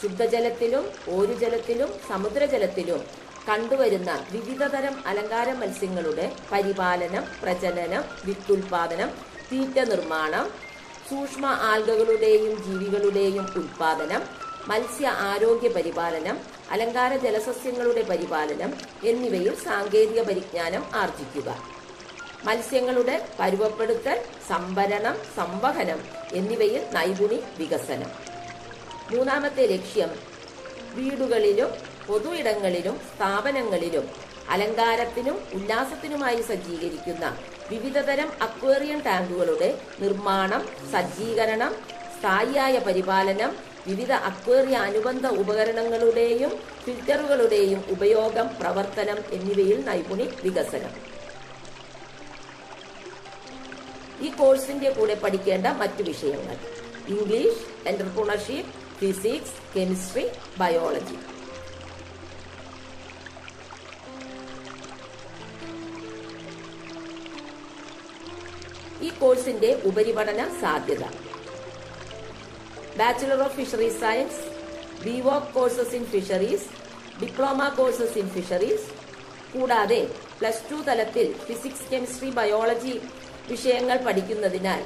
ശുദ്ധജലത്തിലും ഓരുജലത്തിലും സമുദ്രജലത്തിലും കണ്ടുവരുന്ന വിവിധതരം അലങ്കാര മത്സ്യങ്ങളുടെ പരിപാലനം, പ്രജനനം, വിത്തുൽപാദനം, തീറ്റ നിർമ്മാണം, സൂക്ഷ്മ ആൽഗകളുടെയും ജീവികളുടെയും ഉൽപാദനം, മത്സ്യ ആരോഗ്യ പരിപാലനം, അലങ്കാര ജലസസ്യങ്ങളുടെ പരിപാലനം എന്നിവയിൽ സാങ്കേതിക പരിജ്ഞാനം ആർജിക്കുക. മത്സ്യങ്ങളുടെ പരുവപ്പെടുത്തൽ, സംഭരണം, സംവഹനം എന്നിവയിൽ നൈപുണി വികസനം. മൂന്നാമത്തെ ലക്ഷ്യം വീടുകളിലും പൊതു ഇടങ്ങളിലും സ്ഥാപനങ്ങളിലും അലങ്കാരത്തിനും ഉല്ലാസത്തിനുമായി സജ്ജീകരിക്കുന്ന വിവിധതരം അക്വേറിയം ടാങ്കുകളുടെ നിർമ്മാണം, സജ്ജീകരണം, സ്ഥായിയായ പരിപാലനം, വിവിധ അക്വേറിയ അനുബന്ധ ഉപകരണങ്ങളുടെയും ഫിൽറ്ററുകളുടെയും ഉപയോഗം, പ്രവർത്തനം എന്നിവയിൽ നൈപുണി വികസനം. ഈ കോഴ്സിന്റെ കൂടെ പഠിക്കേണ്ട മറ്റു വിഷയങ്ങൾ: English, entrepreneurship, physics, chemistry, biology. ഈ കോഴ്സിന്റെ ഉപരിപഠന സാധ്യത: bachelor of fisheries science, BVoc courses in fisheries, diploma courses in fisheries. കൂടാതെ +2 തലത്തിൽ ഫിസിക്സ്, കെമിസ്ട്രി, ബയോളജി വിഷയങ്ങൾ പഠിക്കുന്നതിനാൽ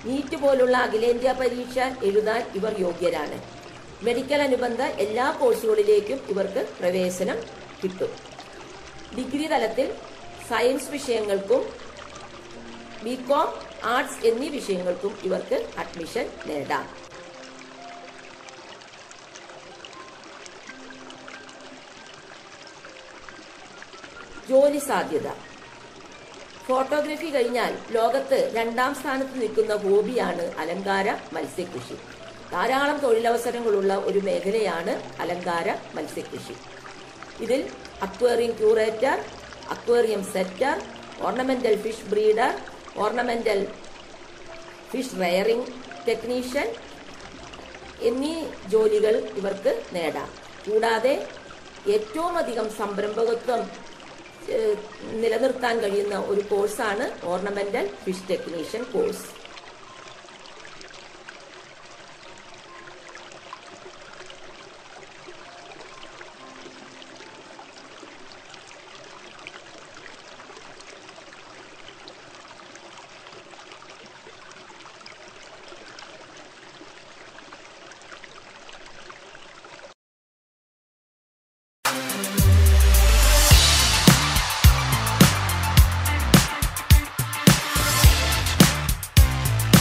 നീറ്റ് പോലുള്ള അഖിലേന്ത്യാ പരീക്ഷ എഴുതാൻ ഇവർ യോഗ്യരാണ്. മെഡിക്കൽ അനുബന്ധ എല്ലാ കോഴ്സുകളിലേക്കും ഇവർക്ക് പ്രവേശനം കിട്ടും. ഡിഗ്രി തലത്തിൽ സയൻസ് വിഷയങ്ങൾക്കും ബികോം, ആർട്സ് എന്നീ വിഷയങ്ങൾക്കും ഇവർക്ക് അഡ്മിഷൻ നേടാം. ജോലി സാധ്യത: ഫോട്ടോഗ്രാഫി കഴിഞ്ഞാൽ ലോകത്ത് 2ാം സ്ഥാനത്ത് നിൽക്കുന്ന ഹോബിയാണ് അലങ്കാര മത്സ്യകൃഷി. ധാരാളം തൊഴിലവസരങ്ങളുള്ള ഒരു മേഖലയാണ് അലങ്കാര മത്സ്യകൃഷി. ഇതിൽ aquarium curator, aquarium setter, ornamental fish breeder, ornamental fish rearing technician എന്നീ ജോലികൾ ഇവർക്ക് നേടാം. കൂടാതെ ഏറ്റവും അധികം സംരംഭകത്വം നിലനിർത്താൻ കഴിയുന്ന ഒരു കോഴ്സാണ് ഓർണമെന്റൽ ഫിഷ് ടെക്നീഷ്യൻ കോഴ്സ്.